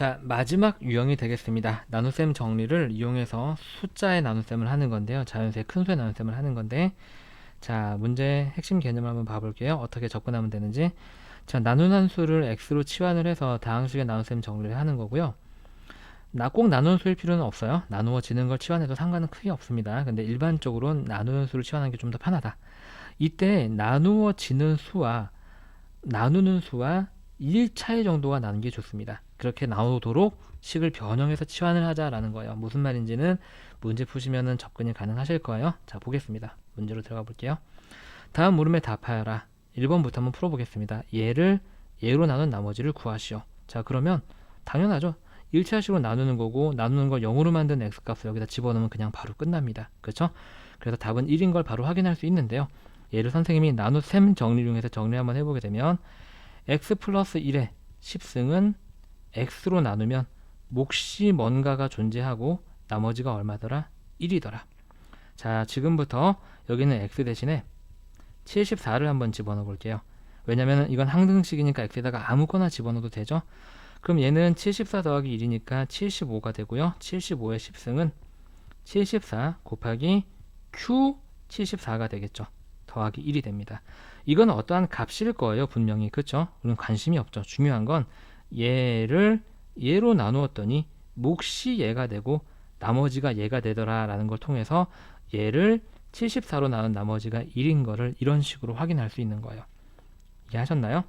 자, 마지막 유형이 되겠습니다. 나눗셈 정리를 이용해서 숫자의 나눗셈을 하는 건데요. 자연수의 큰 수의 나눗셈을 하는 건데, 자, 문제 핵심 개념을 한번 봐볼게요. 어떻게 접근하면 되는지. 자, 나누는 수를 x로 치환을 해서 다항식의 나눗셈 정리를 하는 거고요. 꼭 나누는 수일 필요는 없어요. 나누어지는 걸 치환해도 상관은 크게 없습니다. 근데 일반적으로는 나누는 수를 치환하는 게 좀 더 편하다. 이때 나누어지는 수와 나누는 수와 1차의 정도가 나는 게 좋습니다. 그렇게 나오도록 식을 변형해서 치환을 하자라는 거예요. 무슨 말인지는 문제 푸시면은 접근이 가능하실 거예요. 자, 보겠습니다. 문제로 들어가 볼게요. 다음 물음에 답하여라. 1번부터 한번 풀어보겠습니다. 얘를 얘로 나눈 나머지를 구하시오. 자, 그러면 당연하죠. 1차식으로 나누는 거고 나누는 걸 0으로 만든 x값을 여기다 집어넣으면 그냥 바로 끝납니다. 그렇죠? 그래서 답은 1인 걸 바로 확인할 수 있는데요. 얘를 선생님이 나눗셈 정리 중에서 정리 한번 해보게 되면 x 플러스 1의 10승은 x로 나누면 몫이 뭔가가 존재하고 나머지가 얼마더라? 1이더라. 자, 지금부터 여기는 x 대신에 74를 한번 집어넣어 볼게요. 왜냐면 이건 항등식이니까 x에다가 아무거나 집어넣어도 되죠. 그럼 얘는 74 더하기 1이니까 75가 되고요. 75의 10승은 74 곱하기 q 74가 되겠죠. 더하기 1이 됩니다. 이건 어떠한 값일 거예요. 분명히. 그렇죠? 우리는 관심이 없죠. 중요한 건 얘를 얘로 나누었더니 몫이 얘가 되고 나머지가 얘가 되더라 라는 걸 통해서 얘를 74로 나눈 나머지가 1인 거를 이런 식으로 확인할 수 있는 거예요. 이해하셨나요?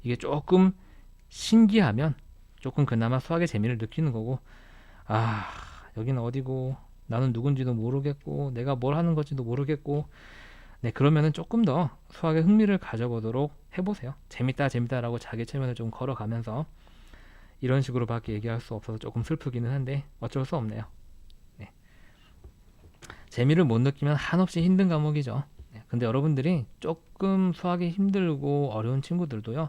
이게 조금 신기하면 조금 그나마 수학의 재미를 느끼는 거고, 아, 여기는 어디고 나는 누군지도 모르겠고 내가 뭘 하는 건지도 모르겠고, 네, 그러면은 조금 더 수학에 흥미를 가져보도록 해보세요. 재밌다라고 자기 체면을 좀 걸어가면서. 이런 식으로밖에 얘기할 수 없어서 조금 슬프기는 한데 어쩔 수 없네요. 네. 재미를 못 느끼면 한없이 힘든 과목이죠. 네. 근데 여러분들이 조금 수학이 힘들고 어려운 친구들도요,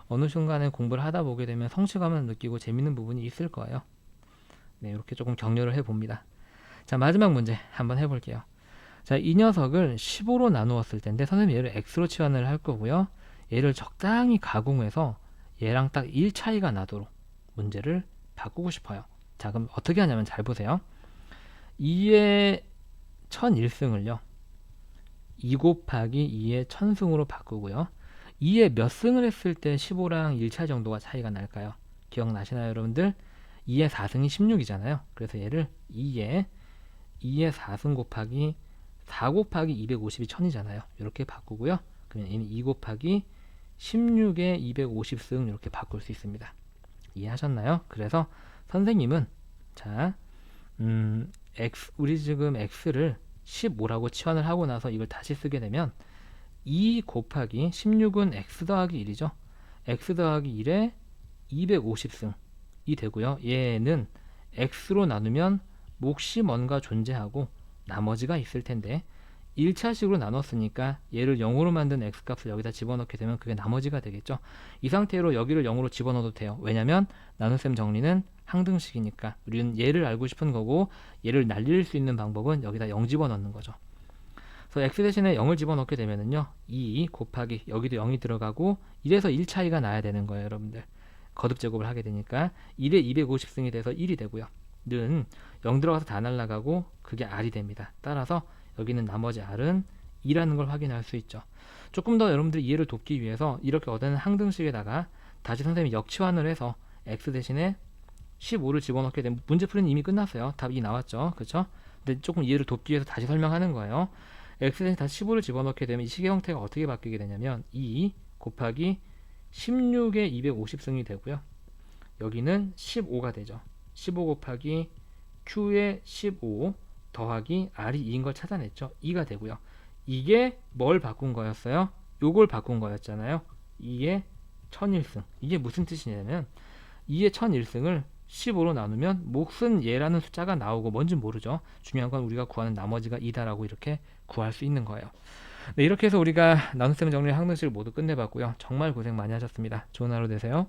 어느 순간에 공부를 하다 보게 되면 성취감을 느끼고 재밌는 부분이 있을 거예요. 네, 이렇게 조금 격려를 해봅니다. 자, 마지막 문제 한번 해볼게요. 자, 이 녀석을 15로 나누었을 텐데 선생님 얘를 x로 치환을 할 거고요. 얘를 적당히 가공해서 얘랑 딱 1 차이가 나도록 문제를 바꾸고 싶어요. 자, 그럼 어떻게 하냐면 잘 보세요. 2의 1001승을요 2 곱하기 2의 1000승으로 바꾸고요. 2의 몇 승을 했을 때 15랑 1차 정도가 차이가 날까요? 기억나시나요, 여러분들? 2의 4승이 16이잖아요. 그래서 얘를 2의 4승 곱하기 4 곱하기 250이 1000이잖아요. 이렇게 바꾸고요. 그러면 얘는 2 곱하기 16의 250승 이렇게 바꿀 수 있습니다. 이해하셨나요? 그래서 선생님은 자, 우리 지금 x를 15라고 치환을 하고 나서 이걸 다시 쓰게 되면 2 곱하기 16은 x 더하기 1이죠. x 더하기 1에 250승이 되고요. 얘는 x로 나누면 몫이 뭔가 존재하고 나머지가 있을 텐데 1차식으로 나눴으니까 얘를 0으로 만든 x값을 여기다 집어넣게 되면 그게 나머지가 되겠죠. 이 상태로 여기를 0으로 집어넣어도 돼요. 왜냐면 나눗셈 정리는 항등식이니까 우리는 얘를 알고 싶은 거고 얘를 날릴 수 있는 방법은 여기다 0 집어넣는 거죠. 그래서 x 대신에 0을 집어넣게 되면은요 2 곱하기 여기도 0이 들어가고 1에서 1 차이가 나야 되는 거예요. 여러분들 거듭 제곱을 하게 되니까 1에 250승이 돼서 1이 되고요. 는 0 들어가서 다 날아가고 그게 r이 됩니다. 따라서 여기는 나머지 r은 2라는 걸 확인할 수 있죠. 조금 더 여러분들이 이해를 돕기 위해서 이렇게 얻은 항등식에다가 다시 선생님이 역치환을 해서 x 대신에 15를 집어넣게 되면 문제 풀이는 이미 끝났어요. 답이 나왔죠. 그렇죠? 근데 조금 이해를 돕기 위해서 다시 설명하는 거예요. x 대신에 다시 15를 집어넣게 되면 이 식의 형태가 어떻게 바뀌게 되냐면 2 곱하기 16의 250승이 되고요. 여기는 15가 되죠. 15 곱하기 q의 15 더하기 r이 2인 걸 찾아냈죠. 2가 되고요. 이게 뭘 바꾼 거였어요? 요걸 바꾼 거였잖아요. 2의 1001승. 이게 무슨 뜻이냐면 2의 1001승을 15로 나누면 몫은 얘라는 숫자가 나오고 뭔지 모르죠. 중요한 건 우리가 구하는 나머지가 2다라고 이렇게 구할 수 있는 거예요. 네, 이렇게 해서 우리가 나눗셈 정리 항등식을 모두 끝내봤고요. 정말 고생 많이 하셨습니다. 좋은 하루 되세요.